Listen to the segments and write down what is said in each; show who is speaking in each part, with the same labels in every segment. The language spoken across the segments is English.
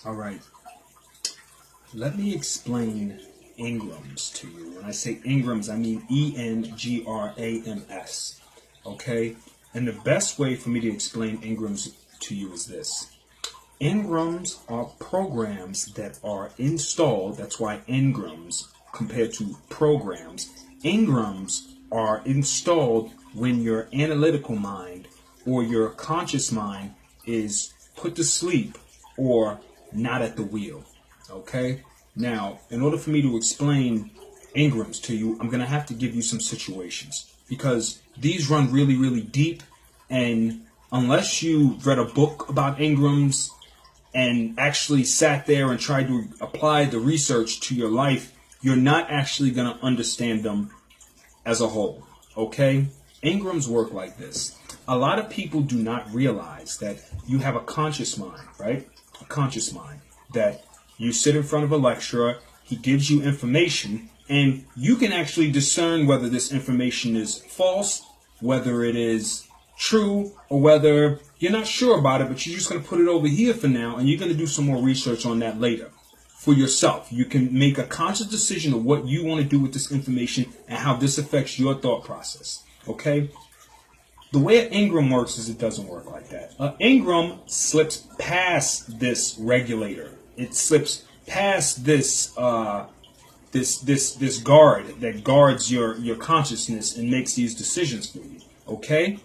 Speaker 1: All right. Let me explain Engrams to you. When I say Engrams, I mean Engrams. Okay? And the best way for me to explain Engrams to you is this. Engrams are programs that are installed. That's why Engrams compared to programs. Engrams are installed when your analytical mind or your conscious mind is put to sleep or not at the wheel. Okay? Now, in order for me to explain Engrams to you, I'm going to have to give you some situations because these run really, really deep, and unless you read a book about Engrams and actually sat there and tried to apply the research to your life, you're not actually going to understand them as a whole. Okay? Engrams work like this. A lot of people do not realize that you have a conscious mind, right? A conscious mind that you sit in front of a lecturer, he gives you information, and you can actually discern whether this information is false, whether it is true, or whether you're not sure about it, but you're just going to put it over here for now, and you're going to do some more research on that later. For yourself, you can make a conscious decision of what you want to do with this information and how this affects your thought process. Okay? The way an Engram works is it doesn't work like that. An Engram slips past this regulator. It slips past this this guard that guards your consciousness and makes these decisions for you. Okay?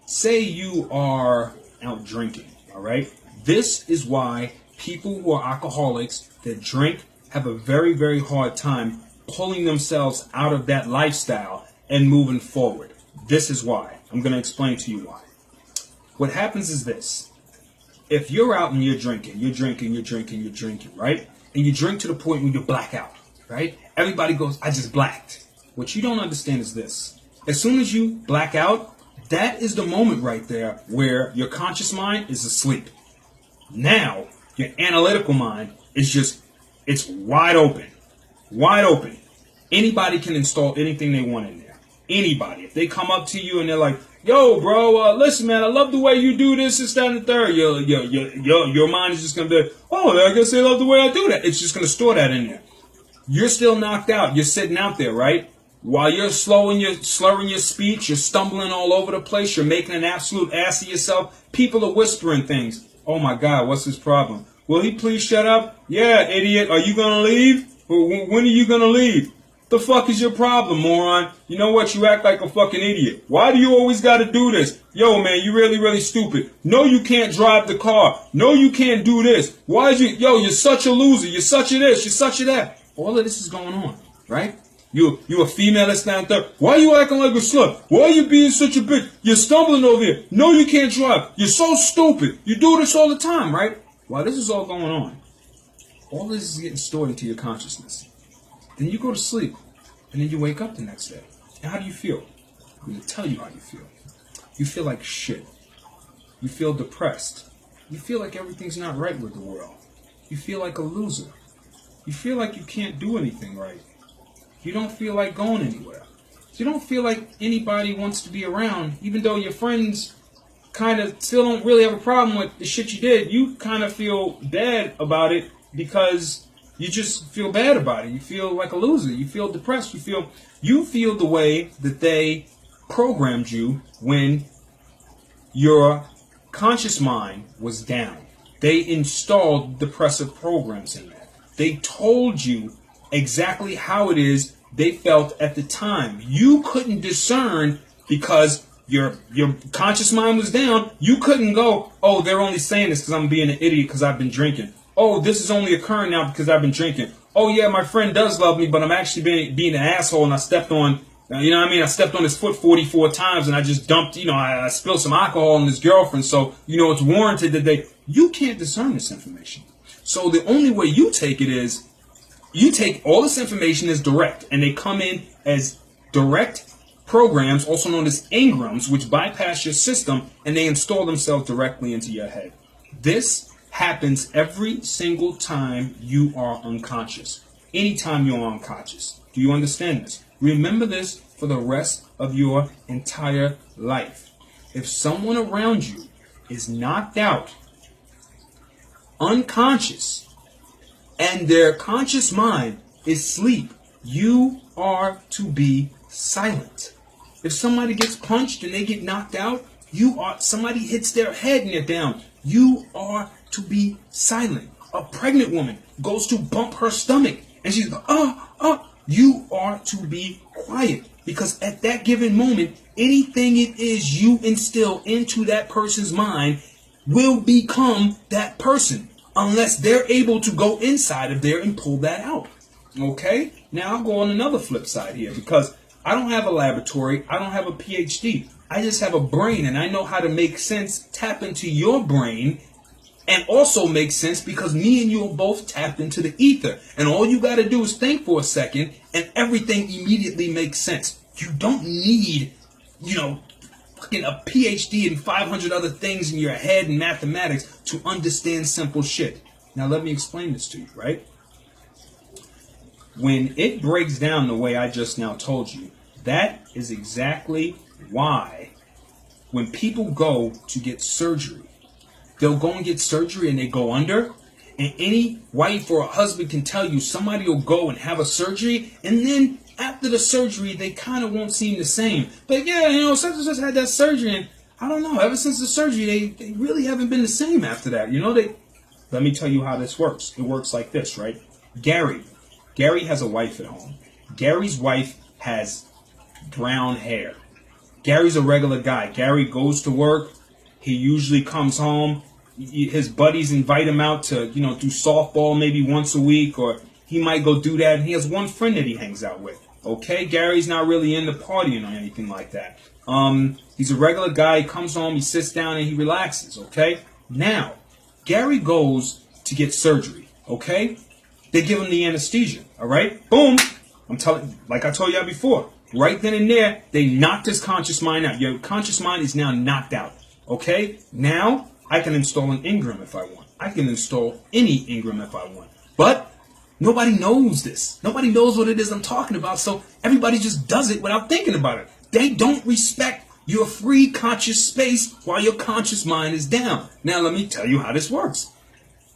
Speaker 1: Say you are out drinking, all right? This is why people who are alcoholics that drink have a very, very hard time pulling themselves out of that lifestyle and moving forward. This is why. I'm going to explain to you why. What happens is this. If you're out and you're drinking, right? And you drink to the point where you black out, right? Everybody goes, I just blacked. What you don't understand is this. As soon as you black out, that is the moment right there where your conscious mind is asleep. Now, your analytical mind is it's wide open. Wide open. Anybody can install anything they want in there. Anybody. If they come up to you and they're like, yo, bro, listen, man, I love the way you do this, that, and the third. Your mind is just going to be, oh, I guess they love the way I do that. It's just going to store that in there. You're still knocked out. You're sitting out there, right? While you're slurring your speech, you're stumbling all over the place, you're making an absolute ass of yourself, people are whispering things. Oh, my God, what's his problem? Will he please shut up? Yeah, idiot. Are you going to leave? When are you going to leave? The fuck is your problem, moron? You know what? You act like a fucking idiot. Why do you always got to do this? Yo, man, you really, really stupid. No, you can't drive the car. No, you can't do this. Why is you? Yo, you're such a loser. You're such a this. You're such a that. All of this is going on, right? You a female that's down there. Why are you acting like a slut? Why are you being such a bitch? You're stumbling over here. No, you can't drive. You're so stupid. You do this all the time, right? While this is all going on, all this is getting stored into your consciousness. Then you go to sleep, and then you wake up the next day. And how do you feel? I'm going to tell you how you feel. You feel like shit. You feel depressed. You feel like everything's not right with the world. You feel like a loser. You feel like you can't do anything right. You don't feel like going anywhere. You don't feel like anybody wants to be around, even though your friends kind of still don't really have a problem with the shit you did. You kind of feel bad about it because you just feel bad about it. You feel like a loser. You feel depressed. You feel the way that they programmed you when your conscious mind was down. They installed depressive programs in there. They told you exactly how it is they felt at the time. You couldn't discern because your conscious mind was down. You couldn't go, oh, they're only saying this because I'm being an idiot because I've been drinking. Oh, this is only occurring now because I've been drinking. Oh, yeah, my friend does love me, but I'm actually being an asshole and I stepped on, I stepped on his foot 44 times and I just dumped, I spilled some alcohol on his girlfriend. So, it's warranted that you can't discern this information. So the only way you take it is, you take all this information as direct, and they come in as direct programs, also known as Engrams, which bypass your system, and they install themselves directly into your head. This happens every single time you are unconscious. Anytime you're unconscious. Do you understand this? Remember this for the rest of your entire life. If someone around you is knocked out, unconscious and their conscious mind is sleep, you are to be silent. If somebody gets punched and they get knocked out, somebody hits their head and they're down, you are to be silent. A pregnant woman goes to bump her stomach and she's like, you are to be quiet, because at that given moment, anything it is you instill into that person's mind will become that person, unless they're able to go inside of there and pull that out. Okay? Now I'll go on another flip side here, because I don't have a laboratory, I don't have a PhD. I just have a brain, and I know how to make sense, tap into your brain, and also make sense because me and you are both tapped into the ether. And all you got to do is think for a second, and everything immediately makes sense. You don't need, fucking a PhD and 500 other things in your head and mathematics to understand simple shit. Now let me explain this to you, right? When it breaks down the way I just now told you, that is exactly why when people go to get surgery, they'll go and get surgery and they go under. And any wife or a husband can tell you somebody will go and have a surgery, and then after the surgery, they kind of won't seem the same. But yeah, such and such had that surgery, and I don't know, ever since the surgery, they really haven't been the same after that. Let me tell you how this works. It works like this, right? Gary has a wife at home. Gary's wife has brown hair. Gary's a regular guy. Gary goes to work. He usually comes home. His buddies invite him out to, do softball maybe once a week, or he might go do that. And he has one friend that he hangs out with. Okay, Gary's not really into partying or anything like that. He's a regular guy. He comes home, he sits down, and he relaxes. Okay, now Gary goes to get surgery. Okay, they give him the anesthesia. All right, boom. Like I told y'all before, right then and there, they knocked his conscious mind out. Your conscious mind is now knocked out. Okay, now I can install an Engram if I want. I can install any Engram if I want. But nobody knows this. Nobody knows what it is I'm talking about, so everybody just does it without thinking about it. They don't respect your free conscious space while your conscious mind is down. Now let me tell you how this works.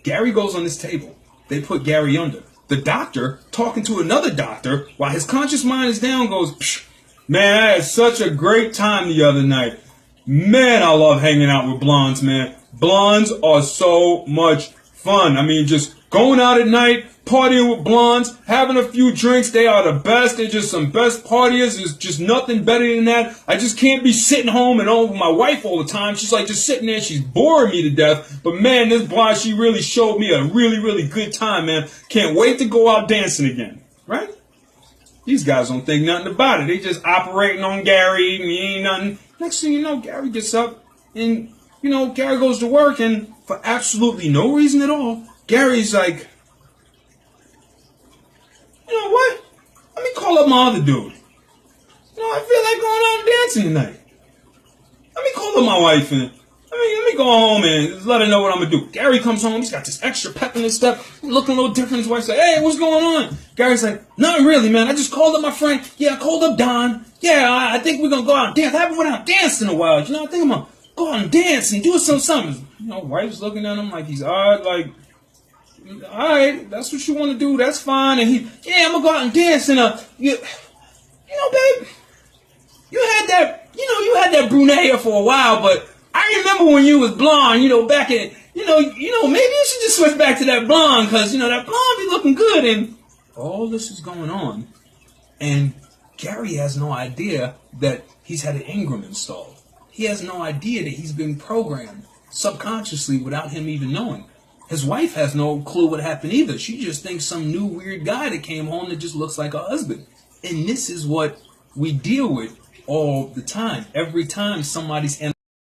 Speaker 1: Gary goes on this table. They put Gary under. The doctor, talking to another doctor while his conscious mind is down, goes, "Man, I had such a great time the other night. Man, I love hanging out with blondes, man. Blondes are so much fun. I mean, just going out at night, partying with blondes, having a few drinks. They are the best. They're just some best partiers. There's just nothing better than that. I just can't be sitting home and over my wife all the time. She's like just sitting there. She's boring me to death. But man, this blonde, she really showed me a really, really good time, man. Can't wait to go out dancing again." Right? These guys don't think nothing about it. They just operating on Gary. He ain't nothing. Next thing you know, Gary gets up and, Gary goes to work, and for absolutely no reason at all, Gary's like, "You know what? Let me call up my other dude. I feel like going out and dancing tonight. Let me call up my wife and let me go home and just let her know what I'm going to do." Gary comes home. He's got this extra pep in his step, looking a little different. His wife's like, "Hey, what's going on?" Gary's like, "Nothing really, man. I just called up my friend. Yeah, I called up Don. Yeah, I think we're going to go out and dance. I haven't went out and danced in a while. I think I'm going to go out and dance and do something." Wife's looking at him like he's odd, like, "All right, that's what you want to do. That's fine." And I'm going to go out and dance. And, babe, you had that brunette hair for a while, but I remember when you was blonde, back in, maybe you should just switch back to that blonde, because, that blonde be looking good." And all this is going on, and Gary has no idea that he's had an Engram installed. He has no idea that he's been programmed subconsciously without him even knowing. His wife has no clue what happened either. She just thinks some new weird guy that came home that just looks like her husband. And this is what we deal with all the time. Every time somebody's